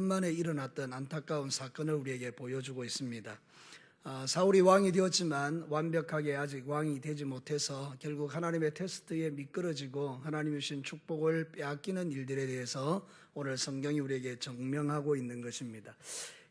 만에 일어났던 안타까운 사건을 우리에게 보여주고 있습니다. 사울이 왕이 되었지만 완벽하게 아직 왕이 되지 못해서 결국 하나님의 테스트에 미끄러지고 하나님이 주신 축복을 빼앗기는 일들에 대해서 오늘 성경이 우리에게 증명하고 있는 것입니다.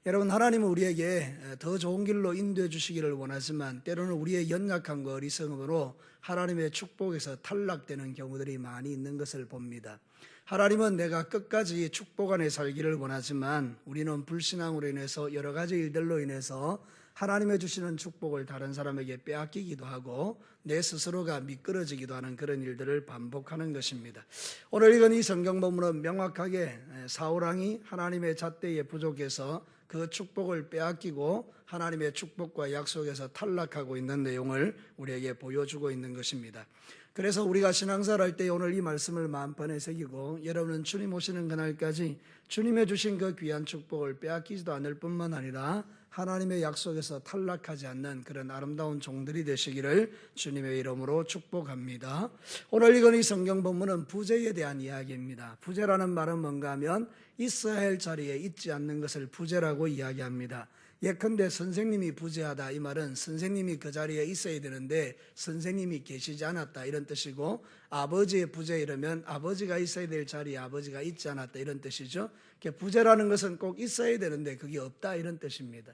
여러분, 하나님은 우리에게 더 좋은 길로 인도해 주시기를 원하지만 때로는 우리의 연약함과 어리석음으로 하나님의 축복에서 탈락되는 경우들이 많이 있는 것을 봅니다. 하나님은 내가 끝까지 축복 안에 살기를 원하지만 우리는 불신앙으로 인해서 여러 가지 일들로 인해서 하나님의 주시는 축복을 다른 사람에게 빼앗기기도 하고 내 스스로가 미끄러지기도 하는 그런 일들을 반복하는 것입니다. 오늘 읽은 이 성경 본문은 명확하게 사울왕이 하나님의 잣대에 부족해서 그 축복을 빼앗기고 하나님의 축복과 약속에서 탈락하고 있는 내용을 우리에게 보여주고 있는 것입니다. 그래서 우리가 신앙생활 할 때 오늘 이 말씀을 마음판에 새기고 여러분은 주님 오시는 그날까지 주님의 주신 그 귀한 축복을 빼앗기지도 않을 뿐만 아니라 하나님의 약속에서 탈락하지 않는 그런 아름다운 종들이 되시기를 주님의 이름으로 축복합니다. 오늘 읽은 이 성경 본문은 부재에 대한 이야기입니다. 부재라는 말은 뭔가 하면 있어야 할 자리에 있지 않는 것을 부재라고 이야기합니다. 예컨대 선생님이 부재하다, 이 말은 선생님이 그 자리에 있어야 되는데 선생님이 계시지 않았다 이런 뜻이고, 아버지의 부재 이러면 아버지가 있어야 될 자리에 아버지가 있지 않았다 이런 뜻이죠. 부재라는 것은 꼭 있어야 되는데 그게 없다 이런 뜻입니다.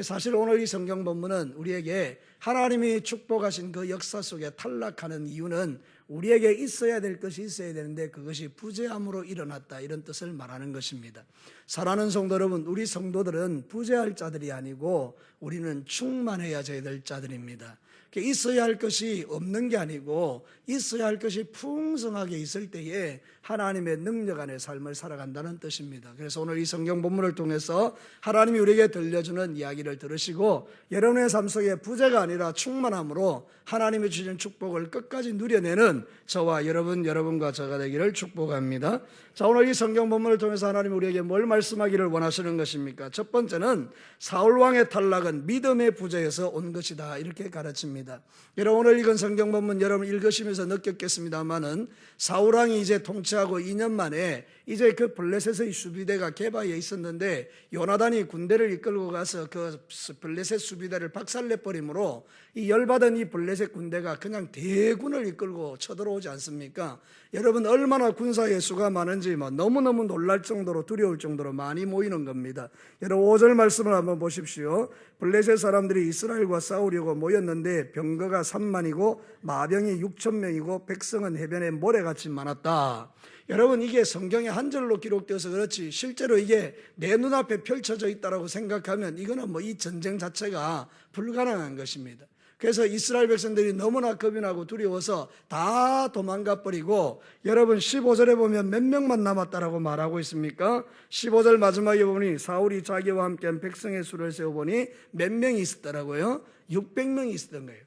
사실 오늘 이 성경 본문은 우리에게 하나님이 축복하신 그 역사 속에 탈락하는 이유는 우리에게 있어야 될 것이 있어야 되는데 그것이 부재함으로 일어났다 이런 뜻을 말하는 것입니다. 사랑하는 성도 여러분, 우리 성도들은 부재할 자들이 아니고 우리는 충만해야 될 자들입니다. 있어야 할 것이 없는 게 아니고 있어야 할 것이 풍성하게 있을 때에 하나님의 능력 안에 삶을 살아간다는 뜻입니다. 그래서 오늘 이 성경 본문을 통해서 하나님이 우리에게 들려주는 이야기를 들으시고 여러분의 삶 속에 부재가 아니라 충만함으로 하나님이 주신 축복을 끝까지 누려내는 저와 여러분과 저가 되기를 축복합니다. 자, 오늘 이 성경 본문을 통해서 하나님이 우리에게 뭘 말씀하기를 원하시는 것입니까? 첫 번째는 사울왕의 탈락은 믿음의 부재에서 온 것이다 이렇게 가르칩니다. 여러분, 오늘 읽은 성경 본문 여러분 읽으시면서 느꼈겠습니다만은 사울왕이 이제 통치하고 2년 만에 이제 그 블레셋의 수비대가 게바에 있었는데 요나단이 군대를 이끌고 가서 그 블레셋 수비대를 박살내버림으로 이 열받은 이 블레셋 군대가 그냥 대군을 이끌고 쳐들어오지 않습니까? 여러분, 얼마나 군사의 수가 많은지 너무너무 놀랄 정도로 두려울 정도로 많이 모이는 겁니다. 여러분, 5절 말씀을 한번 보십시오. 블레셋 사람들이 이스라엘과 싸우려고 모였는데 병거가 3만이고 마병이 6,000명이고 백성은 해변에 모래같이 많았다. 여러분, 이게 성경에 한 절로 기록되어서 그렇지 실제로 이게 내 눈앞에 펼쳐져 있다고 생각하면 이거는 이 전쟁 자체가 불가능한 것입니다. 그래서 이스라엘 백성들이 너무나 겁이 나고 두려워서 다 도망가 버리고, 여러분 15절에 보면 몇 명만 남았다라고 말하고 있습니까? 15절 마지막에 보니 사울이 자기와 함께한 백성의 수를 세어보니 몇 명이 있었더라고요. 600명이 있었던 거예요.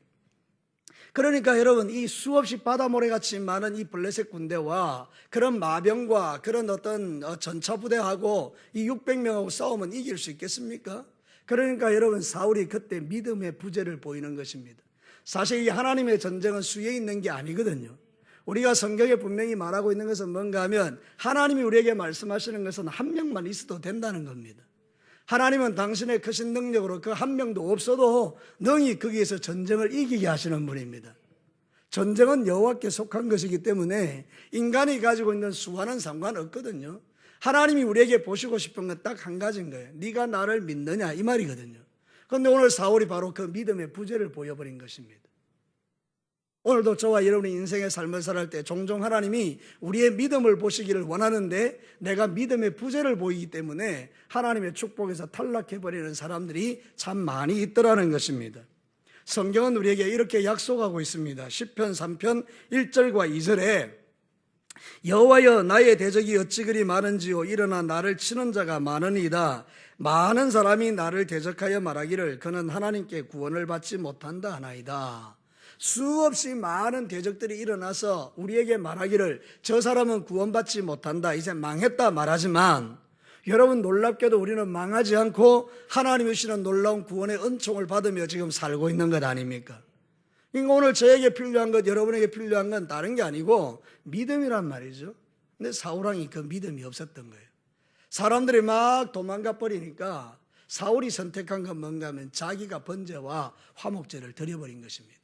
그러니까 여러분, 이 수없이 바다모래같이 많은 이 블레셋 군대와 그런 마병과 그런 어떤 전차부대하고 이 600명하고 싸우면 이길 수 있겠습니까? 그러니까 여러분, 사울이 그때 믿음의 부재를 보이는 것입니다. 사실 이 하나님의 전쟁은 수에 있는 게 아니거든요. 우리가 성경에 분명히 말하고 있는 것은 뭔가 하면 하나님이 우리에게 말씀하시는 것은 한 명만 있어도 된다는 겁니다. 하나님은 당신의 크신 능력으로 그 한 명도 없어도 능히 거기에서 전쟁을 이기게 하시는 분입니다. 전쟁은 여호와께 속한 것이기 때문에 인간이 가지고 있는 수와는 상관없거든요. 하나님이 우리에게 보시고 싶은 건 딱 한 가지인 거예요. 네가 나를 믿느냐 이 말이거든요. 그런데 오늘 사울이 바로 그 믿음의 부재를 보여버린 것입니다. 오늘도 저와 여러분의 인생의 삶을 살아갈 때 종종 하나님이 우리의 믿음을 보시기를 원하는데 내가 믿음의 부재를 보이기 때문에 하나님의 축복에서 탈락해버리는 사람들이 참 많이 있더라는 것입니다. 성경은 우리에게 이렇게 약속하고 있습니다. 시편 3편 1절과 2절에 여호와여, 나의 대적이 어찌 그리 많은지요. 일어나 나를 치는 자가 많으니이다. 많은 사람이 나를 대적하여 말하기를 그는 하나님께 구원을 받지 못한다 하나이다. 수없이 많은 대적들이 일어나서 우리에게 말하기를 저 사람은 구원받지 못한다, 이제 망했다 말하지만, 여러분 놀랍게도 우리는 망하지 않고 하나님이 주시는 놀라운 구원의 은총을 받으며 지금 살고 있는 것 아닙니까? 그러니까 오늘 저에게 필요한 것, 여러분에게 필요한 건 다른 게 아니고 믿음이란 말이죠. 근데 사울왕이 그 믿음이 없었던 거예요. 사람들이 막 도망가 버리니까 사울이 선택한 건 뭔가 하면 자기가 번제와 화목제를 드려버린 것입니다.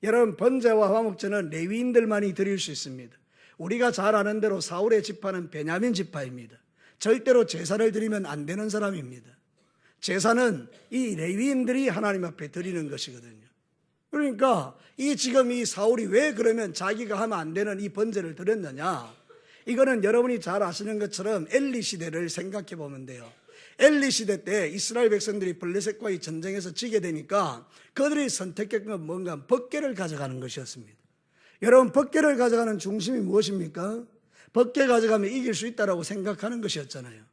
여러분, 번제와 화목제는 레위인들만이 드릴 수 있습니다. 우리가 잘 아는 대로 사울의 지파는 베냐민 지파입니다. 절대로 제사를 드리면 안 되는 사람입니다. 제사는 이 레위인들이 하나님 앞에 드리는 것이거든요. 그러니까 지금 이 사울이 왜 그러면 자기가 하면 안 되는 이 번제를 드렸느냐? 이거는 여러분이 잘 아시는 것처럼 엘리 시대를 생각해 보면 돼요. 엘리 시대 때 이스라엘 백성들이 블레셋과의 전쟁에서 지게 되니까 그들이 선택한 건 뭔가 법궤를 가져가는 것이었습니다. 여러분, 법궤를 가져가는 중심이 무엇입니까? 법궤 가져가면 이길 수 있다고 생각하는 것이었잖아요.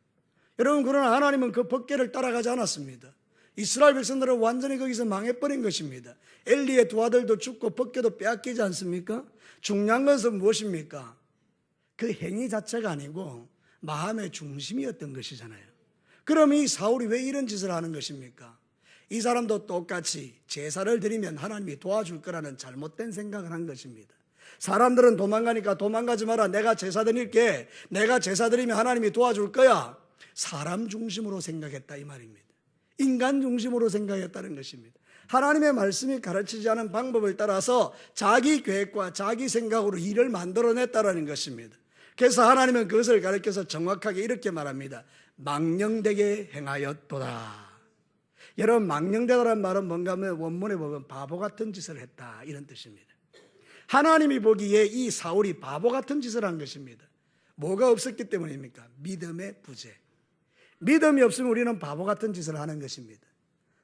여러분, 그러나 하나님은 그 법궤를 따라가지 않았습니다. 이스라엘 백성들은 완전히 거기서 망해버린 것입니다. 엘리의 두 아들도 죽고 법궤도 빼앗기지 않습니까? 중요한 것은 무엇입니까? 그 행위 자체가 아니고 마음의 중심이었던 것이잖아요. 그럼 이 사울이 왜 이런 짓을 하는 것입니까? 이 사람도 똑같이 제사를 드리면 하나님이 도와줄 거라는 잘못된 생각을 한 것입니다. 사람들은 도망가니까 도망가지 마라, 내가 제사 드릴게, 내가 제사 드리면 하나님이 도와줄 거야. 사람 중심으로 생각했다 이 말입니다. 인간 중심으로 생각했다는 것입니다. 하나님의 말씀이 가르치지 않은 방법을 따라서 자기 계획과 자기 생각으로 일을 만들어냈다는 것입니다. 그래서 하나님은 그것을 가르쳐서 정확하게 이렇게 말합니다. 망령되게 행하였도다. 여러분, 망령되다라는 말은 뭔가 하면 원문에 보면 바보 같은 짓을 했다 이런 뜻입니다. 하나님이 보기에 이 사울이 바보 같은 짓을 한 것입니다. 뭐가 없었기 때문입니까? 믿음의 부재. 믿음이 없으면 우리는 바보 같은 짓을 하는 것입니다.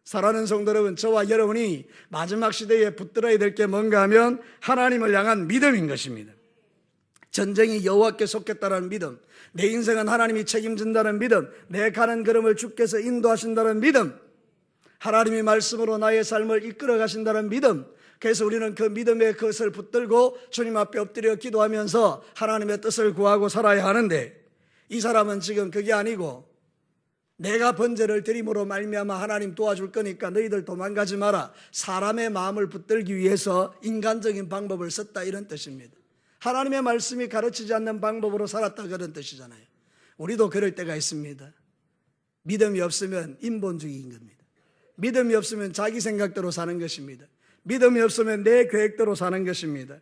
사랑하는 성도 여러분, 저와 여러분이 마지막 시대에 붙들어야 될 게 뭔가 하면 하나님을 향한 믿음인 것입니다. 전쟁이 여호와께 속했다는 믿음, 내 인생은 하나님이 책임진다는 믿음, 내 가는 걸음을 주께서 인도하신다는 믿음, 하나님이 말씀으로 나의 삶을 이끌어 가신다는 믿음. 그래서 우리는 그 믿음의 것을 붙들고 주님 앞에 엎드려 기도하면서 하나님의 뜻을 구하고 살아야 하는데, 이 사람은 지금 그게 아니고 내가 번제를 드림으로 말미암아 하나님 도와줄 거니까 너희들 도망가지 마라, 사람의 마음을 붙들기 위해서 인간적인 방법을 썼다 이런 뜻입니다. 하나님의 말씀이 가르치지 않는 방법으로 살았다 그런 뜻이잖아요. 우리도 그럴 때가 있습니다. 믿음이 없으면 인본주의인 겁니다. 믿음이 없으면 자기 생각대로 사는 것입니다. 믿음이 없으면 내 계획대로 사는 것입니다.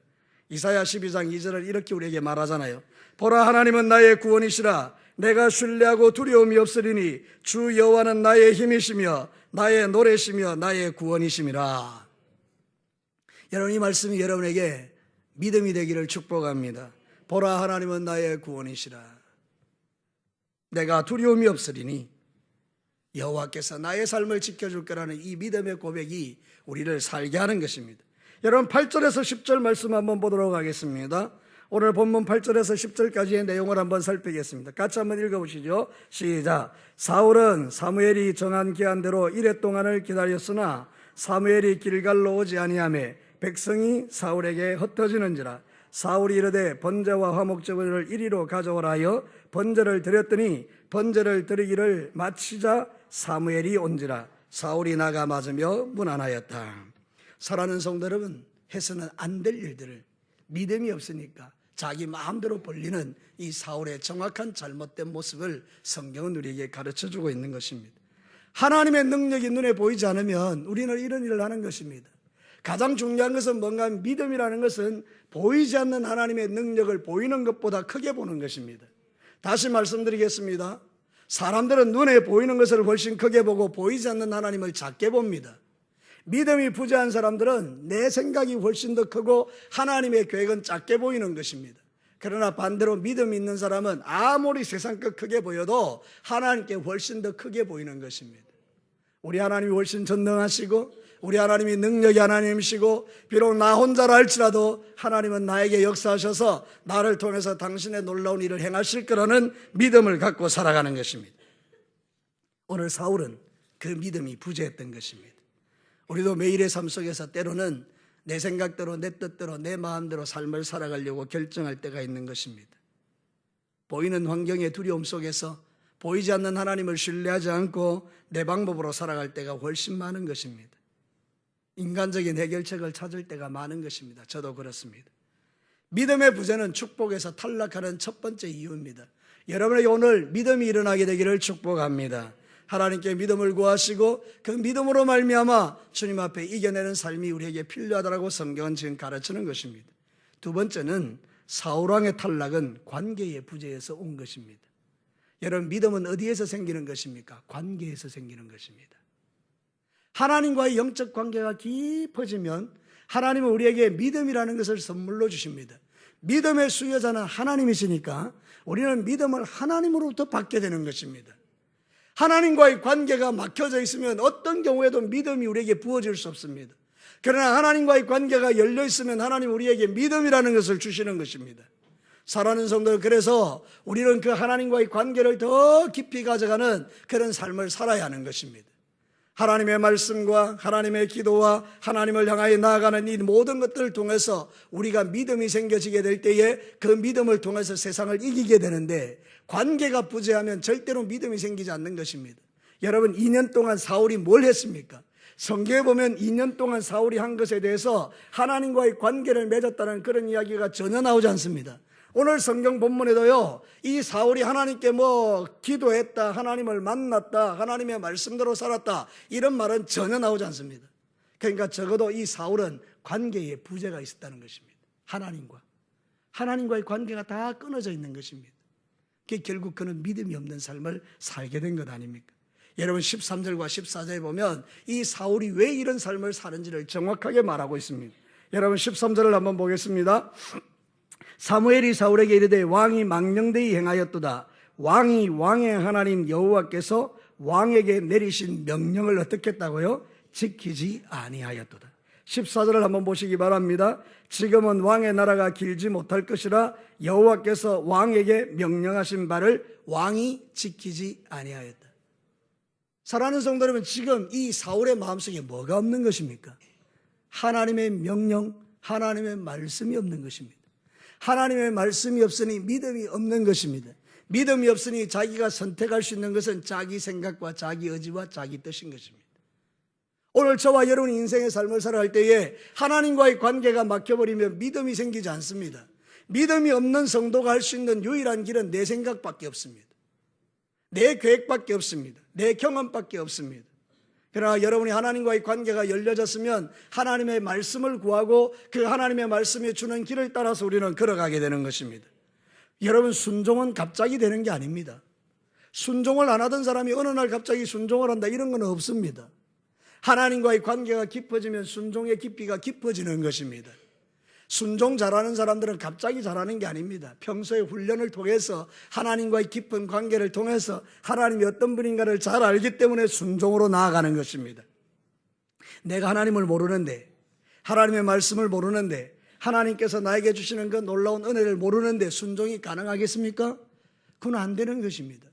이사야 12장 2절을 이렇게 우리에게 말하잖아요. 보라, 하나님은 나의 구원이시라. 내가 신뢰하고 두려움이 없으리니 주 여호와는 나의 힘이시며 나의 노래시며 나의 구원이심이라. 여러분, 이 말씀이 여러분에게 믿음이 되기를 축복합니다. 보라, 하나님은 나의 구원이시라. 내가 두려움이 없으리니 여호와께서 나의 삶을 지켜줄 거라는 이 믿음의 고백이 우리를 살게 하는 것입니다. 여러분, 8절에서 10절 말씀 한번 보도록 하겠습니다. 오늘 본문 8절에서 10절까지의 내용을 한번 살피겠습니다. 같이 한번 읽어보시죠. 시작. 사울은 사무엘이 정한 기한대로 이레 동안을 기다렸으나 사무엘이 길갈로 오지 아니하며 백성이 사울에게 흩어지는지라. 사울이 이르되 번제와 화목제물을 이리로 가져오라 하여 번제를 드렸더니 번제를 드리기를 마치자 사무엘이 온지라. 사울이 나가 맞으며 문안하였다. 사랑하는 성도 여러분, 해서는 안 될 일들을 믿음이 없으니까 자기 마음대로 벌리는 이 사울의 정확한 잘못된 모습을 성경은 우리에게 가르쳐주고 있는 것입니다. 하나님의 능력이 눈에 보이지 않으면 우리는 이런 일을 하는 것입니다. 가장 중요한 것은 뭔가 믿음이라는 것은 보이지 않는 하나님의 능력을 보이는 것보다 크게 보는 것입니다. 다시 말씀드리겠습니다. 사람들은 눈에 보이는 것을 훨씬 크게 보고 보이지 않는 하나님을 작게 봅니다. 믿음이 부재한 사람들은 내 생각이 훨씬 더 크고 하나님의 계획은 작게 보이는 것입니다. 그러나 반대로 믿음이 있는 사람은 아무리 세상 것 크게 보여도 하나님께 훨씬 더 크게 보이는 것입니다. 우리 하나님이 훨씬 전능하시고 우리 하나님이 능력이 하나님이시고 비록 나 혼자라 할지라도 하나님은 나에게 역사하셔서 나를 통해서 당신의 놀라운 일을 행하실 거라는 믿음을 갖고 살아가는 것입니다. 오늘 사울은 그 믿음이 부재했던 것입니다. 우리도 매일의 삶 속에서 때로는 내 생각대로 내 뜻대로 내 마음대로 삶을 살아가려고 결정할 때가 있는 것입니다. 보이는 환경의 두려움 속에서 보이지 않는 하나님을 신뢰하지 않고 내 방법으로 살아갈 때가 훨씬 많은 것입니다. 인간적인 해결책을 찾을 때가 많은 것입니다. 저도 그렇습니다. 믿음의 부재는 축복에서 탈락하는 첫 번째 이유입니다. 여러분에게 오늘 믿음이 일어나게 되기를 축복합니다. 하나님께 믿음을 구하시고 그 믿음으로 말미암아 주님 앞에 이겨내는 삶이 우리에게 필요하다고 성경은 지금 가르치는 것입니다. 두 번째는 사울왕의 탈락은 관계의 부재에서 온 것입니다. 여러분, 믿음은 어디에서 생기는 것입니까? 관계에서 생기는 것입니다. 하나님과의 영적 관계가 깊어지면 하나님은 우리에게 믿음이라는 것을 선물로 주십니다. 믿음의 수요자는 하나님이시니까 우리는 믿음을 하나님으로부터 받게 되는 것입니다. 하나님과의 관계가 막혀져 있으면 어떤 경우에도 믿음이 우리에게 부어질 수 없습니다. 그러나 하나님과의 관계가 열려 있으면 하나님 우리에게 믿음이라는 것을 주시는 것입니다. 사랑하는 성도, 그래서 우리는 그 하나님과의 관계를 더 깊이 가져가는 그런 삶을 살아야 하는 것입니다. 하나님의 말씀과 하나님의 기도와 하나님을 향하여 나아가는 이 모든 것들을 통해서 우리가 믿음이 생겨지게 될 때에 그 믿음을 통해서 세상을 이기게 되는데, 관계가 부재하면 절대로 믿음이 생기지 않는 것입니다. 여러분, 2년 동안 사울이 뭘 했습니까? 성경에 보면 2년 동안 사울이 한 것에 대해서 하나님과의 관계를 맺었다는 그런 이야기가 전혀 나오지 않습니다. 오늘 성경 본문에도요, 이 사울이 하나님께 기도했다, 하나님을 만났다, 하나님의 말씀대로 살았다, 이런 말은 전혀 나오지 않습니다. 그러니까 적어도 이 사울은 관계에 부재가 있었다는 것입니다. 하나님과의 관계가 다 끊어져 있는 것입니다. 결국 그는 믿음이 없는 삶을 살게 된 것 아닙니까? 여러분, 13절과 14절에 보면 이 사울이 왜 이런 삶을 사는지를 정확하게 말하고 있습니다. 여러분, 13절을 한번 보겠습니다. 사무엘이 사울에게 이르되 왕이 망령되이 행하였도다. 왕이 왕의 하나님 여호와께서 왕에게 내리신 명령을 어떻게 했다고요? 지키지 아니하였도다. 14절을 한번 보시기 바랍니다. 지금은 왕의 나라가 길지 못할 것이라 여호와께서 왕에게 명령하신 바를 왕이 지키지 아니하였다. 사랑하는 성도 여러분, 지금 이 사울의 마음속에 뭐가 없는 것입니까? 하나님의 명령, 하나님의 말씀이 없는 것입니다. 하나님의 말씀이 없으니 믿음이 없는 것입니다. 믿음이 없으니 자기가 선택할 수 있는 것은 자기 생각과 자기 의지와 자기 뜻인 것입니다. 오늘 저와 여러분이 인생의 삶을 살아갈 때에 하나님과의 관계가 막혀버리면 믿음이 생기지 않습니다. 믿음이 없는 성도가 할 수 있는 유일한 길은 내 생각밖에 없습니다. 내 계획밖에 없습니다. 내 경험밖에 없습니다. 그러나 여러분이 하나님과의 관계가 열려졌으면 하나님의 말씀을 구하고 그 하나님의 말씀이 주는 길을 따라서 우리는 걸어가게 되는 것입니다. 여러분, 순종은 갑자기 되는 게 아닙니다. 순종을 안 하던 사람이 어느 날 갑자기 순종을 한다, 이런 건 없습니다. 하나님과의 관계가 깊어지면 순종의 깊이가 깊어지는 것입니다. 순종 잘하는 사람들은 갑자기 잘하는 게 아닙니다. 평소에 훈련을 통해서 하나님과의 깊은 관계를 통해서 하나님이 어떤 분인가를 잘 알기 때문에 순종으로 나아가는 것입니다. 내가 하나님을 모르는데, 하나님의 말씀을 모르는데, 하나님께서 나에게 주시는 그 놀라운 은혜를 모르는데 순종이 가능하겠습니까? 그건 안 되는 것입니다.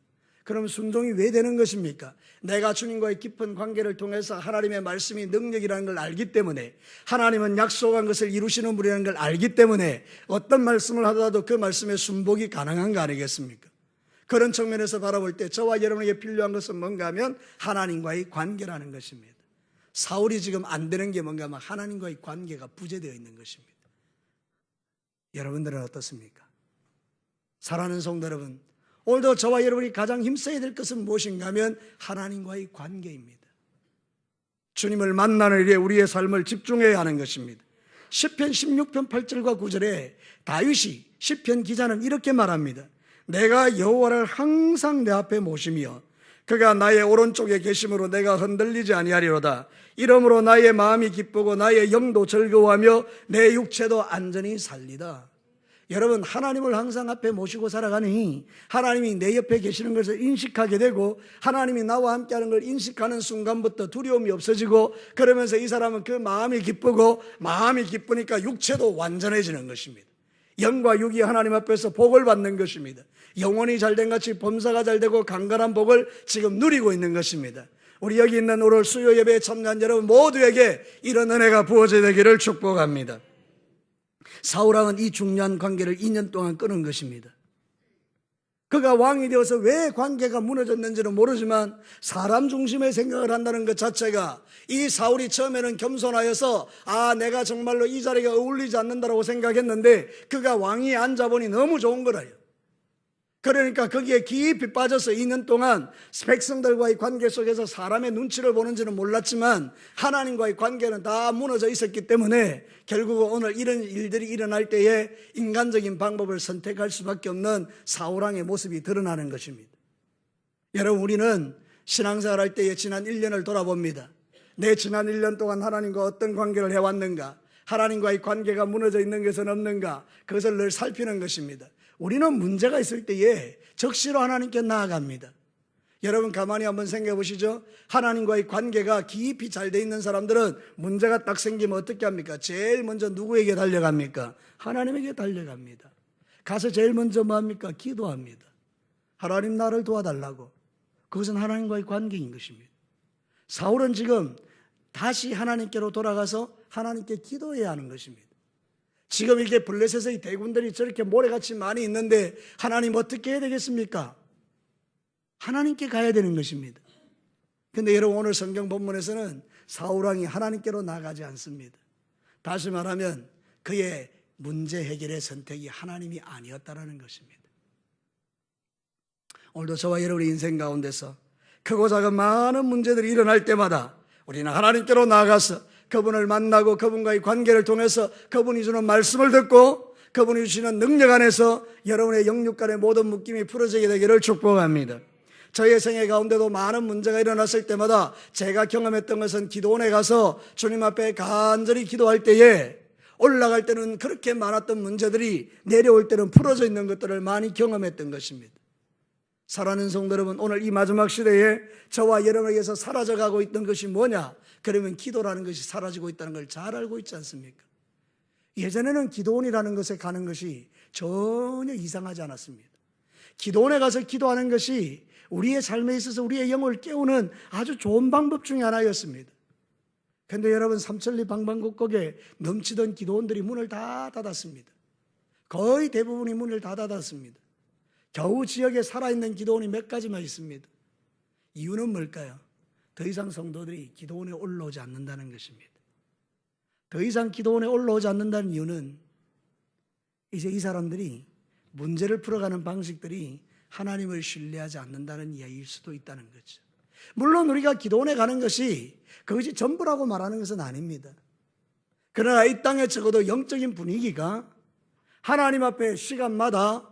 그럼 순종이 왜 되는 것입니까? 내가 주님과의 깊은 관계를 통해서 하나님의 말씀이 능력이라는 걸 알기 때문에, 하나님은 약속한 것을 이루시는 분이라는 걸 알기 때문에 어떤 말씀을 하더라도 그 말씀에 순복이 가능한 거 아니겠습니까? 그런 측면에서 바라볼 때 저와 여러분에게 필요한 것은 뭔가 하면 하나님과의 관계라는 것입니다. 사울이 지금 안 되는 게 뭔가 하면 하나님과의 관계가 부재되어 있는 것입니다. 여러분들은 어떻습니까? 사랑하는 성도 여러분, 오늘도 저와 여러분이 가장 힘써야 될 것은 무엇인가 하면 하나님과의 관계입니다. 주님을 만나는 일에 우리의 삶을 집중해야 하는 것입니다. 시편 16편 8절과 9절에 다윗이, 시편 기자는 이렇게 말합니다. 내가 여호와를 항상 내 앞에 모시며 그가 나의 오른쪽에 계심으로 내가 흔들리지 아니하리로다. 이러므로 나의 마음이 기쁘고 나의 영도 즐거워하며 내 육체도 안전히 살리다. 여러분, 하나님을 항상 앞에 모시고 살아가니 하나님이 내 옆에 계시는 것을 인식하게 되고, 하나님이 나와 함께하는 걸 인식하는 순간부터 두려움이 없어지고, 그러면서 이 사람은 그 마음이 기쁘고, 마음이 기쁘니까 육체도 완전해지는 것입니다. 영과 육이 하나님 앞에서 복을 받는 것입니다. 영혼이 잘된 같이 범사가 잘되고 강건한 복을 지금 누리고 있는 것입니다. 우리 여기 있는 오늘 수요 예배에 참여한 여러분 모두에게 이런 은혜가 부어져야 되기를 축복합니다. 사울왕은 이 중요한 관계를 2년 동안 끊은 것입니다. 그가 왕이 되어서 왜 관계가 무너졌는지는 모르지만 사람 중심의 생각을 한다는 것 자체가, 이 사울이 처음에는 겸손하여서 내가 정말로 이 자리가 어울리지 않는다고 생각했는데 그가 왕위에 앉아보니 너무 좋은 거라요. 그러니까 거기에 깊이 빠져서 2년 동안 백성들과의 관계 속에서 사람의 눈치를 보는지는 몰랐지만 하나님과의 관계는 다 무너져 있었기 때문에 결국은 오늘 이런 일들이 일어날 때에 인간적인 방법을 선택할 수밖에 없는 사울왕의 모습이 드러나는 것입니다. 여러분, 우리는 신앙생활 할 때에 지난 1년을 돌아봅니다. 내 지난 1년 동안 하나님과 어떤 관계를 해왔는가, 하나님과의 관계가 무너져 있는 것은 없는가, 그것을 늘 살피는 것입니다. 우리는 문제가 있을 때에 적시로 하나님께 나아갑니다. 여러분, 가만히 한번 생각해 보시죠. 하나님과의 관계가 깊이 잘 돼 있는 사람들은 문제가 딱 생기면 어떻게 합니까? 제일 먼저 누구에게 달려갑니까? 하나님에게 달려갑니다. 가서 제일 먼저 뭐 합니까? 기도합니다. 하나님, 나를 도와달라고. 그것은 하나님과의 관계인 것입니다. 사울은 지금 다시 하나님께로 돌아가서 하나님께 기도해야 하는 것입니다. 지금 이게 블레셋의 대군들이 저렇게 모래같이 많이 있는데 하나님 어떻게 해야 되겠습니까? 하나님께 가야 되는 것입니다. 그런데 여러분, 오늘 성경 본문에서는 사울왕이 하나님께로 나가지 않습니다. 다시 말하면 그의 문제 해결의 선택이 하나님이 아니었다는 것입니다. 오늘도 저와 여러분의 인생 가운데서 크고 작은 많은 문제들이 일어날 때마다 우리는 하나님께로 나아가서 그분을 만나고 그분과의 관계를 통해서 그분이 주는 말씀을 듣고 그분이 주시는 능력 안에서 여러분의 영육간의 모든 묶임이 풀어지게 되기를 축복합니다. 저의 생애 가운데도 많은 문제가 일어났을 때마다 제가 경험했던 것은 기도원에 가서 주님 앞에 간절히 기도할 때에 올라갈 때는 그렇게 많았던 문제들이 내려올 때는 풀어져 있는 것들을 많이 경험했던 것입니다. 사랑하는 성도 여러분, 오늘 이 마지막 시대에 저와 여러분에게서 사라져가고 있던 것이 뭐냐? 그러면 기도라는 것이 사라지고 있다는 걸 잘 알고 있지 않습니까? 예전에는 기도원이라는 것에 가는 것이 전혀 이상하지 않았습니다. 기도원에 가서 기도하는 것이 우리의 삶에 있어서 우리의 영을 깨우는 아주 좋은 방법 중에 하나였습니다. 그런데 여러분, 삼천리 방방곡곡에 넘치던 기도원들이 문을 다 닫았습니다. 거의 대부분이 문을 다 닫았습니다. 겨우 지역에 살아있는 기도원이 몇 가지만 있습니다. 이유는 뭘까요? 더 이상 성도들이 기도원에 올라오지 않는다는 것입니다. 더 이상 기도원에 올라오지 않는다는 이유는 이제 이 사람들이 문제를 풀어가는 방식들이 하나님을 신뢰하지 않는다는 이야기일 수도 있다는 거죠. 물론 우리가 기도원에 가는 것이 그것이 전부라고 말하는 것은 아닙니다. 그러나 이 땅에 적어도 영적인 분위기가 하나님 앞에 시간마다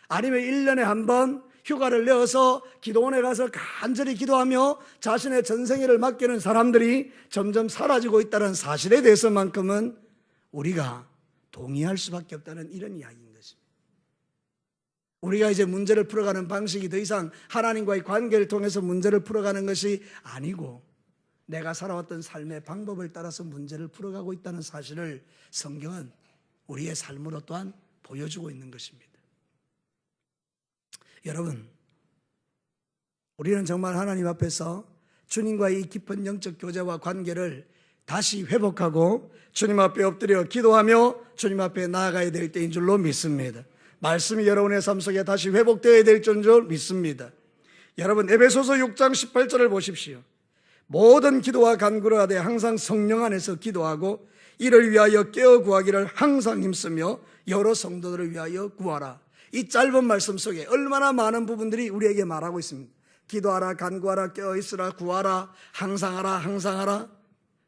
아니면 1년에 한 번 휴가를 내어서 기도원에 가서 간절히 기도하며 자신의 전생애를 맡기는 사람들이 점점 사라지고 있다는 사실에 대해서만큼은 우리가 동의할 수밖에 없다는 이런 이야기인 것입니다. 우리가 이제 문제를 풀어가는 방식이 더 이상 하나님과의 관계를 통해서 문제를 풀어가는 것이 아니고 내가 살아왔던 삶의 방법을 따라서 문제를 풀어가고 있다는 사실을 성경은 우리의 삶으로 또한 보여주고 있는 것입니다. 여러분, 우리는 정말 하나님 앞에서 주님과의 이 깊은 영적 교제와 관계를 다시 회복하고 주님 앞에 엎드려 기도하며 주님 앞에 나아가야 될 때인 줄로 믿습니다. 말씀이 여러분의 삶 속에 다시 회복되어야 될 줄 믿습니다. 여러분, 에베소서 6장 18절을 보십시오. 모든 기도와 간구를 하되 항상 성령 안에서 기도하고 이를 위하여 깨어 구하기를 항상 힘쓰며 여러 성도들을 위하여 구하라. 이 짧은 말씀 속에 얼마나 많은 부분들이 우리에게 말하고 있습니다. 기도하라, 간구하라, 깨어있으라, 구하라, 항상 하라, 항상 하라.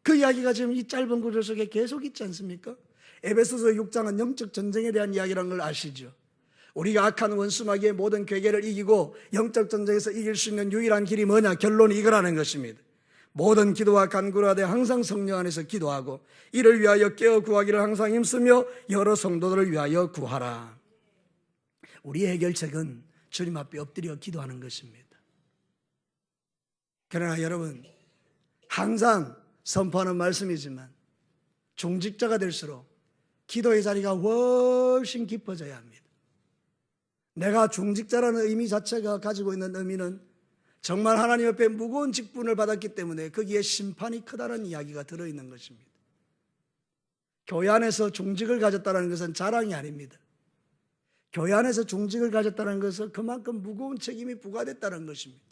그 이야기가 지금 이 짧은 구절 속에 계속 있지 않습니까? 에베소서 6장은 영적 전쟁에 대한 이야기라는 걸 아시죠? 우리가 악한 원수마귀의 모든 괴계를 이기고 영적 전쟁에서 이길 수 있는 유일한 길이 뭐냐? 결론이 이거라는 것입니다. 모든 기도와 간구를 하되 항상 성령 안에서 기도하고 이를 위하여 깨어 구하기를 항상 힘쓰며 여러 성도들을 위하여 구하라. 우리의 해결책은 주님 앞에 엎드려 기도하는 것입니다. 그러나 여러분, 항상 선포하는 말씀이지만 중직자가 될수록 기도의 자리가 훨씬 깊어져야 합니다. 내가 중직자라는 의미 자체가 가지고 있는 의미는 정말 하나님 앞에 무거운 직분을 받았기 때문에 거기에 심판이 크다는 이야기가 들어있는 것입니다. 교회 안에서 중직을 가졌다는 것은 자랑이 아닙니다. 교회 안에서 중직을 가졌다는 것은 그만큼 무거운 책임이 부과됐다는 것입니다.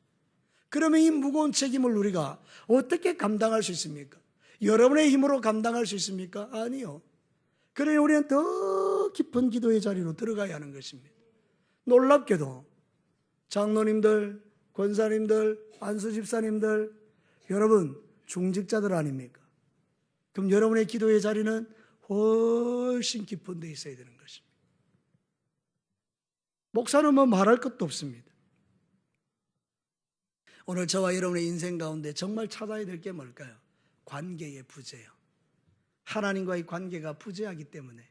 그러면 이 무거운 책임을 우리가 어떻게 감당할 수 있습니까? 여러분의 힘으로 감당할 수 있습니까? 아니요. 그러니 우리는 더 깊은 기도의 자리로 들어가야 하는 것입니다. 놀랍게도 장로님들, 권사님들, 안수 집사님들, 여러분 중직자들 아닙니까? 그럼 여러분의 기도의 자리는 훨씬 깊은 데 있어야 되는 것입니다. 목사는 뭐 말할 것도 없습니다. 오늘 저와 여러분의 인생 가운데 정말 찾아야 될 게 뭘까요? 관계의 부재요. 하나님과의 관계가 부재하기 때문에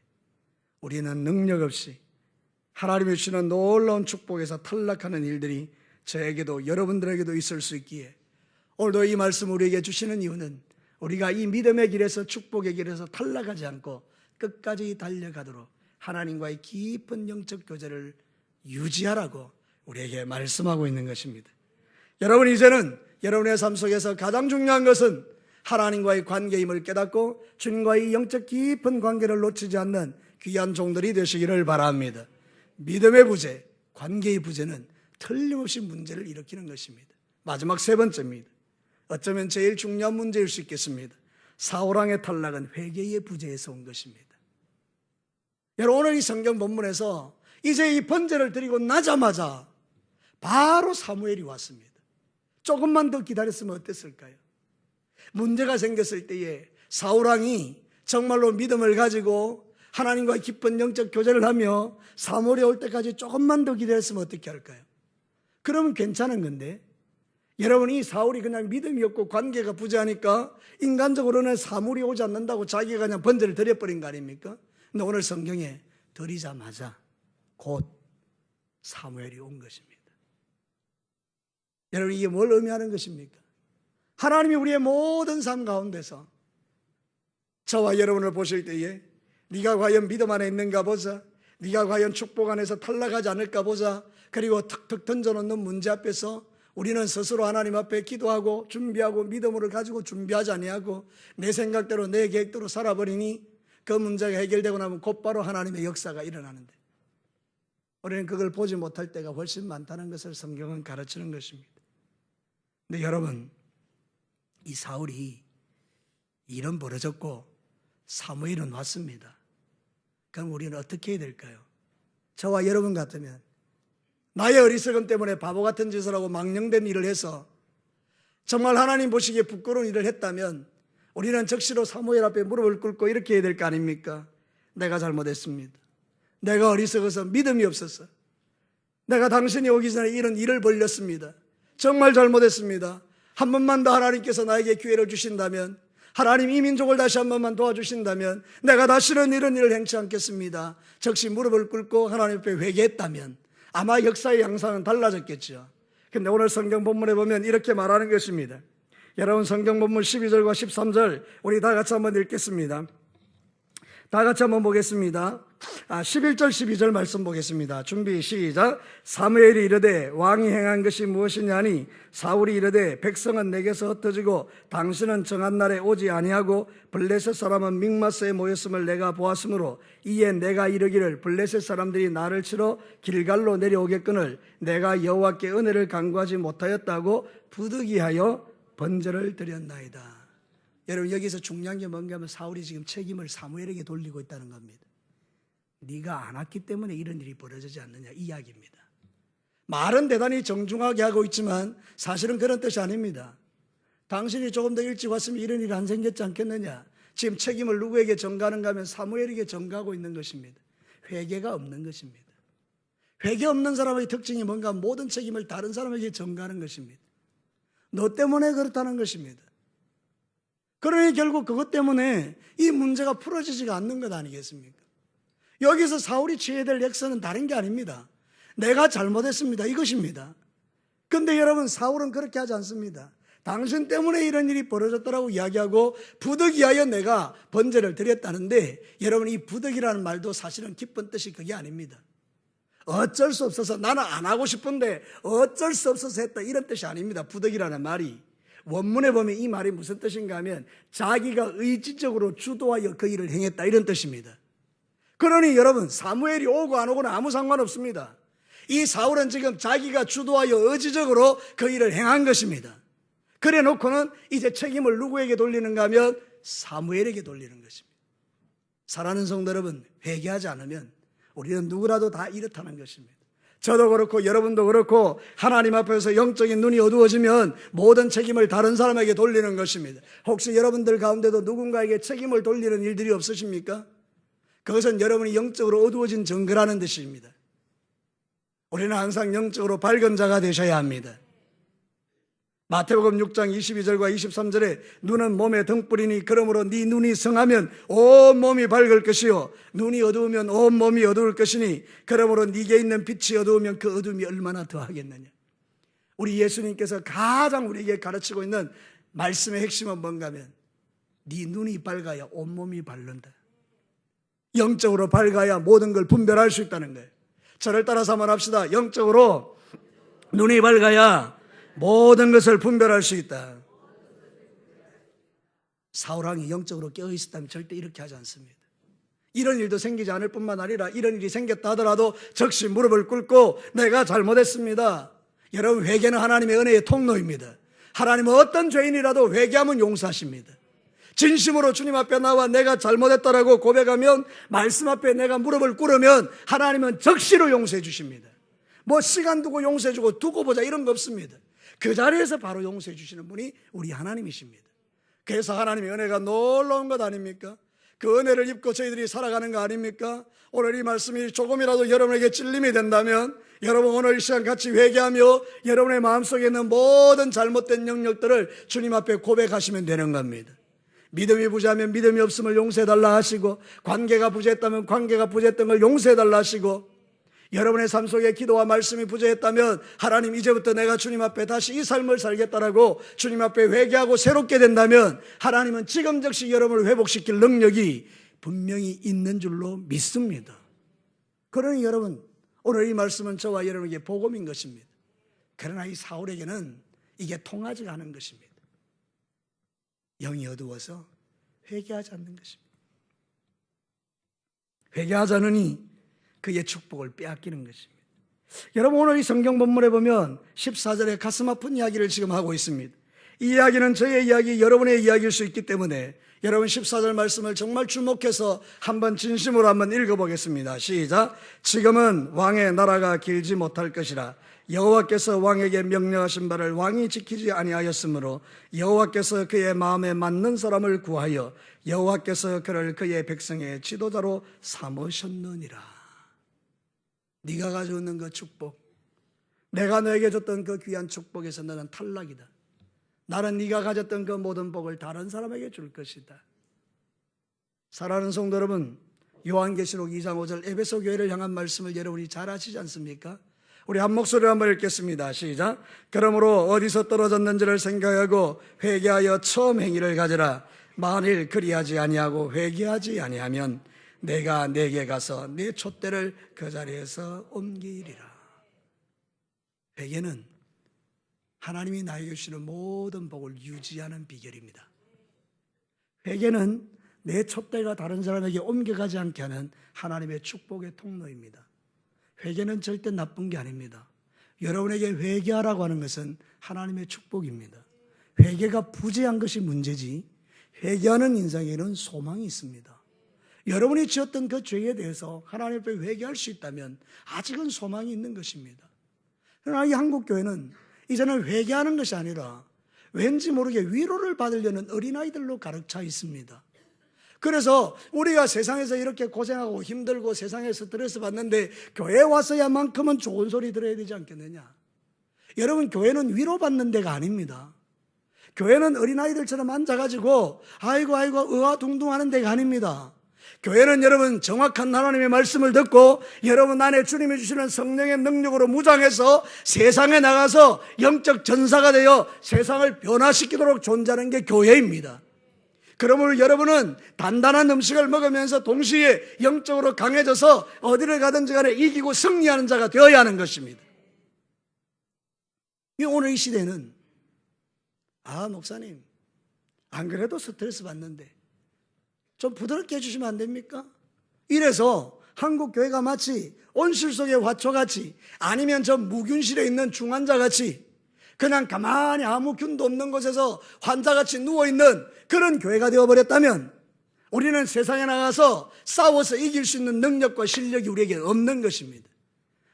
우리는 능력 없이 하나님이 주시는 놀라운 축복에서 탈락하는 일들이 저에게도 여러분들에게도 있을 수 있기에 오늘도 이 말씀 우리에게 주시는 이유는 우리가 이 믿음의 길에서 축복의 길에서 탈락하지 않고 끝까지 달려가도록 하나님과의 깊은 영적 교제를 유지하라고 우리에게 말씀하고 있는 것입니다. 여러분, 이제는 여러분의 삶 속에서 가장 중요한 것은 하나님과의 관계임을 깨닫고 주님과의 영적 깊은 관계를 놓치지 않는 귀한 종들이 되시기를 바랍니다. 믿음의 부재, 관계의 부재는 틀림없이 문제를 일으키는 것입니다. 마지막 세 번째입니다. 어쩌면 제일 중요한 문제일 수 있겠습니다. 사울왕의 탈락은 회개의 부재에서 온 것입니다. 여러분, 오늘 이 성경 본문에서 이제 이 번제를 드리고 나자마자 바로 사무엘이 왔습니다. 조금만 더 기다렸으면 어땠을까요? 문제가 생겼을 때에 사울왕이 정말로 믿음을 가지고 하나님과 깊은 영적 교제를 하며 사무엘이 올 때까지 조금만 더 기다렸으면 어떻게 할까요? 그러면 괜찮은 건데, 여러분, 이 사울이 그냥 믿음이 없고 관계가 부재하니까 인간적으로는 사무엘이 오지 않는다고 자기가 그냥 번제를 드려버린 거 아닙니까? 근데 오늘 성경에 드리자마자 곧 사무엘이 온 것입니다. 여러분, 이게 뭘 의미하는 것입니까? 하나님이 우리의 모든 삶 가운데서 저와 여러분을 보실 때에 네가 과연 믿음 안에 있는가 보자, 네가 과연 축복 안에서 탈락하지 않을까 보자, 그리고 툭툭 던져놓는 문제 앞에서 우리는 스스로 하나님 앞에 기도하고 준비하고 믿음을 가지고 준비하지 아니하고 내 생각대로 내 계획대로 살아버리니 그 문제가 해결되고 나면 곧바로 하나님의 역사가 일어나는데 우리는 그걸 보지 못할 때가 훨씬 많다는 것을 성경은 가르치는 것입니다. 근데 여러분, 이 사울이 일은 벌어졌고 사무엘은 왔습니다. 그럼 우리는 어떻게 해야 될까요? 저와 여러분 같으면 나의 어리석음 때문에 바보 같은 짓을 하고 망령된 일을 해서 정말 하나님 보시기에 부끄러운 일을 했다면 우리는 적시로 사무엘 앞에 무릎을 꿇고 이렇게 해야 될 거 아닙니까? 내가 잘못했습니다. 내가 어리석어서 믿음이 없었어. 내가 당신이 오기 전에 이런 일을 벌렸습니다. 정말 잘못했습니다. 한 번만 더 하나님께서 나에게 기회를 주신다면, 하나님 이 민족을 다시 한 번만 도와주신다면 내가 다시는 이런 일을 행치 않겠습니다. 적시 무릎을 꿇고 하나님 앞에 회개했다면 아마 역사의 양상은 달라졌겠죠. 근데 오늘 성경 본문에 보면 이렇게 말하는 것입니다. 여러분, 성경 본문 12절과 13절 우리 다 같이 한번 읽겠습니다. 다 같이 한번 보겠습니다. 11절 12절 말씀 보겠습니다. 준비 시작. 사무엘이 이르되 왕이 행한 것이 무엇이냐 하니 사울이 이르되 백성은 내게서 흩어지고 당신은 정한 날에 오지 아니하고 블레셋 사람은 믹마스에 모였음을 내가 보았으므로 이에 내가 이르기를 블레셋 사람들이 나를 치러 길갈로 내려오겠거늘 내가 여호와께 은혜를 간구하지 못하였다고 부득이하여 번제를 드렸나이다. 여러분, 여기서 중요한 게 뭔가 하면 사울이 지금 책임을 사무엘에게 돌리고 있다는 겁니다. 네가 안 왔기 때문에 이런 일이 벌어지지 않느냐, 이 이야기입니다. 말은 대단히 정중하게 하고 있지만 사실은 그런 뜻이 아닙니다. 당신이 조금 더 일찍 왔으면 이런 일이 안 생겼지 않겠느냐. 지금 책임을 누구에게 전가하는가 하면 사무엘에게 전가하고 있는 것입니다. 회개가 없는 것입니다. 회개 없는 사람의 특징이 뭔가 모든 책임을 다른 사람에게 전가하는 것입니다. 너 때문에 그렇다는 것입니다. 그러니 결국 그것 때문에 이 문제가 풀어지지가 않는 것 아니겠습니까? 여기서 사울이 취해야 될 액션은 다른 게 아닙니다. 내가 잘못했습니다, 이것입니다. 그런데 여러분, 사울은 그렇게 하지 않습니다. 당신 때문에 이런 일이 벌어졌다라고 이야기하고 부득이하여 내가 번제를 드렸다는데, 여러분, 이 부득이라는 말도 사실은 기쁜 뜻이 그게 아닙니다. 어쩔 수 없어서, 나는 안 하고 싶은데 어쩔 수 없어서 했다, 이런 뜻이 아닙니다. 부득이라는 말이 원문에 보면 이 말이 무슨 뜻인가 하면 자기가 의지적으로 주도하여 그 일을 행했다, 이런 뜻입니다. 그러니 여러분, 사무엘이 오고 안 오고는 아무 상관없습니다. 이 사울은 지금 자기가 주도하여 의지적으로 그 일을 행한 것입니다. 그래 놓고는 이제 책임을 누구에게 돌리는가 하면 사무엘에게 돌리는 것입니다. 사랑하는 성도 여러분, 회개하지 않으면 우리는 누구라도 다 이렇다는 것입니다. 저도 그렇고 여러분도 그렇고 하나님 앞에서 영적인 눈이 어두워지면 모든 책임을 다른 사람에게 돌리는 것입니다. 혹시 여러분들 가운데도 누군가에게 책임을 돌리는 일들이 없으십니까? 그것은 여러분이 영적으로 어두워진 증거라는 뜻입니다. 우리는 항상 영적으로 밝은 자가 되셔야 합니다. 마태복음 6장 22절과 23절에 눈은 몸의 등불이니 그러므로 네 눈이 성하면 온 몸이 밝을 것이요 눈이 어두우면 온 몸이 어두울 것이니 그러므로 네게 있는 빛이 어두우면 그 어둠이 얼마나 더하겠느냐. 우리 예수님께서 가장 우리에게 가르치고 있는 말씀의 핵심은 뭔가 하면 네 눈이 밝아야 온 몸이 밝는다. 영적으로 밝아야 모든 걸 분별할 수 있다는 거예요. 저를 따라서 한번 합시다. 영적으로 눈이 밝아야 모든 것을 분별할 수 있다. 사울왕이 영적으로 깨어있었다면 절대 이렇게 하지 않습니다. 이런 일도 생기지 않을 뿐만 아니라 이런 일이 생겼다 하더라도 즉시 무릎을 꿇고 내가 잘못했습니다. 여러분, 회개는 하나님의 은혜의 통로입니다. 하나님은 어떤 죄인이라도 회개하면 용서하십니다. 진심으로 주님 앞에 나와 내가 잘못했다라고 고백하면, 말씀 앞에 내가 무릎을 꿇으면 하나님은 즉시로 용서해 주십니다. 뭐 시간 두고 용서해 주고 두고 보자 이런 거 없습니다. 그 자리에서 바로 용서해 주시는 분이 우리 하나님이십니다. 그래서 하나님의 은혜가 놀라운 것 아닙니까? 그 은혜를 입고 저희들이 살아가는 거 아닙니까? 오늘 이 말씀이 조금이라도 여러분에게 찔림이 된다면 여러분 오늘 이 시간 같이 회개하며 여러분의 마음속에 있는 모든 잘못된 영역들을 주님 앞에 고백하시면 되는 겁니다. 믿음이 부재하면 믿음이 없음을 용서해달라 하시고, 관계가 부재했다면 관계가 부재했던 걸 용서해달라 하시고, 여러분의 삶 속에 기도와 말씀이 부재했다면 하나님 이제부터 내가 주님 앞에 다시 이 삶을 살겠다라고 주님 앞에 회개하고 새롭게 된다면 하나님은 지금 즉시 여러분을 회복시킬 능력이 분명히 있는 줄로 믿습니다. 그러니 여러분, 오늘 이 말씀은 저와 여러분에게 복음인 것입니다. 그러나 이 사울에게는 이게 통하지 않은 것입니다. 영이 어두워서 회개하지 않는 것입니다. 회개하지 않으니 그의 축복을 빼앗기는 것입니다. 여러분, 오늘 이 성경 본문에 보면 14절에 가슴 아픈 이야기를 지금 하고 있습니다. 이 이야기는 저의 이야기, 여러분의 이야기일 수 있기 때문에 여러분 14절 말씀을 정말 주목해서 한번 진심으로 한번 읽어보겠습니다. 시작. 지금은 왕의 나라가 길지 못할 것이라 여호와께서 왕에게 명령하신 바를 왕이 지키지 아니하였으므로 여호와께서 그의 마음에 맞는 사람을 구하여 여호와께서 그를 그의 백성의 지도자로 삼으셨느니라. 네가 가지고 있는 그 축복, 내가 너에게 줬던 그 귀한 축복에서 너는 탈락이다. 나는 네가 가졌던 그 모든 복을 다른 사람에게 줄 것이다. 사랑하는 성도 여러분, 요한계시록 2장 5절 에베소 교회를 향한 말씀을 여러분이 잘 아시지 않습니까? 우리 한 목소리로 한번 읽겠습니다. 시작. 그러므로 어디서 떨어졌는지를 생각하고 회개하여 처음 행위를 가져라. 만일 그리하지 아니하고 회개하지 아니하면 내가 내게 가서 내 촛대를 그 자리에서 옮기리라. 회개는 하나님이 나에게 주시는 모든 복을 유지하는 비결입니다. 회개는 내 촛대가 다른 사람에게 옮겨가지 않게 하는 하나님의 축복의 통로입니다. 회개는 절대 나쁜 게 아닙니다. 여러분에게 회개하라고 하는 것은 하나님의 축복입니다. 회개가 부재한 것이 문제지, 회개하는 인생에는 소망이 있습니다. 여러분이 지었던 그 죄에 대해서 하나님 앞에 회개할 수 있다면 아직은 소망이 있는 것입니다. 그러나 이 한국교회는 이제는 회개하는 것이 아니라 왠지 모르게 위로를 받으려는 어린아이들로 가득 차 있습니다. 그래서 우리가 세상에서 이렇게 고생하고 힘들고 세상에 스트레스 받는데 교회에 와서야만큼은 좋은 소리 들어야 되지 않겠느냐. 여러분, 교회는 위로받는 데가 아닙니다. 교회는 어린아이들처럼 앉아가지고 아이고 의아둥둥하는 데가 아닙니다. 교회는 여러분 정확한 하나님의 말씀을 듣고 여러분 안에 주님이 주시는 성령의 능력으로 무장해서 세상에 나가서 영적 전사가 되어 세상을 변화시키도록 존재하는 게 교회입니다. 그러므로 여러분은 단단한 음식을 먹으면서 동시에 영적으로 강해져서 어디를 가든지 간에 이기고 승리하는 자가 되어야 하는 것입니다. 오늘 이 시대는 목사님 안 그래도 스트레스 받는데 좀 부드럽게 해주시면 안 됩니까? 이래서 한국 교회가 마치 온실 속의 화초같이, 아니면 저 무균실에 있는 중환자같이 그냥 가만히 아무 균도 없는 곳에서 환자같이 누워있는 그런 교회가 되어버렸다면 우리는 세상에 나가서 싸워서 이길 수 있는 능력과 실력이 우리에게 없는 것입니다.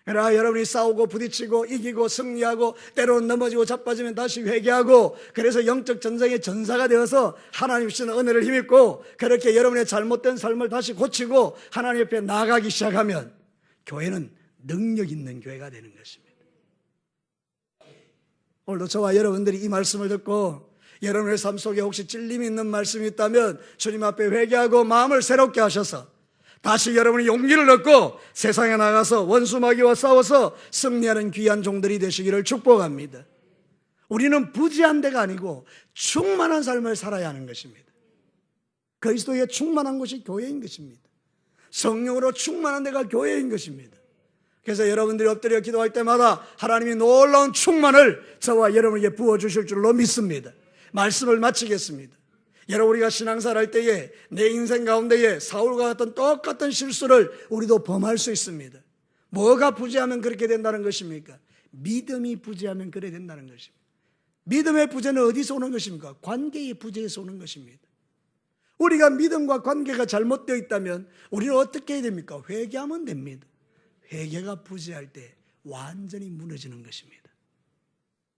그러나 여러분이 싸우고 부딪히고 이기고 승리하고 때로는 넘어지고 자빠지면 다시 회개하고, 그래서 영적 전쟁의 전사가 되어서 하나님 주시는 은혜를 힘입고 그렇게 여러분의 잘못된 삶을 다시 고치고 하나님 옆에 나아가기 시작하면 교회는 능력 있는 교회가 되는 것입니다. 오늘도 저와 여러분들이 이 말씀을 듣고 여러분의 삶 속에 혹시 찔림이 있는 말씀이 있다면 주님 앞에 회개하고 마음을 새롭게 하셔서 다시 여러분이 용기를 얻고 세상에 나가서 원수 마귀와 싸워서 승리하는 귀한 종들이 되시기를 축복합니다. 우리는 부지한 데가 아니고 충만한 삶을 살아야 하는 것입니다. 그리스도에 충만한 것이 교회인 것입니다. 성령으로 충만한 데가 교회인 것입니다. 그래서 여러분들이 엎드려 기도할 때마다 하나님이 놀라운 충만을 저와 여러분에게 부어주실 줄로 믿습니다. 말씀을 마치겠습니다. 여러분, 우리가 신앙생활 할 때에 내 인생 가운데에 사울과 같은 똑같은 실수를 우리도 범할 수 있습니다. 뭐가 부재하면 그렇게 된다는 것입니까? 믿음이 부재하면 그래 된다는 것입니다. 믿음의 부재는 어디서 오는 것입니까? 관계의 부재에서 오는 것입니다. 우리가 믿음과 관계가 잘못되어 있다면 우리는 어떻게 해야 됩니까? 회개하면 됩니다. 회개가 부재할 때 완전히 무너지는 것입니다.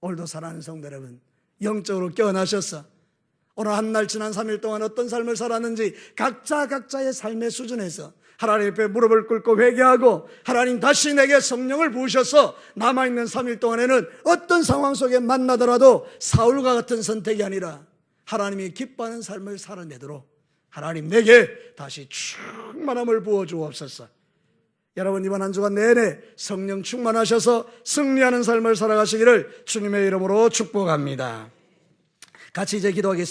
오늘도 사랑하는 성도 여러분, 영적으로 깨어나셔서 오늘 한 날 지난 3일 동안 어떤 삶을 살았는지 각자의 삶의 수준에서 하나님 앞에 무릎을 꿇고 회개하고, 하나님 다시 내게 성령을 부으셔서 남아있는 3일 동안에는 어떤 상황 속에 만나더라도 사울과 같은 선택이 아니라 하나님이 기뻐하는 삶을 살아내도록 하나님 내게 다시 충만함을 부어주옵소서. 여러분, 이번 한 주간 내내 성령 충만하셔서 승리하는 삶을 살아가시기를 주님의 이름으로 축복합니다. 같이 이제 기도하겠습니다.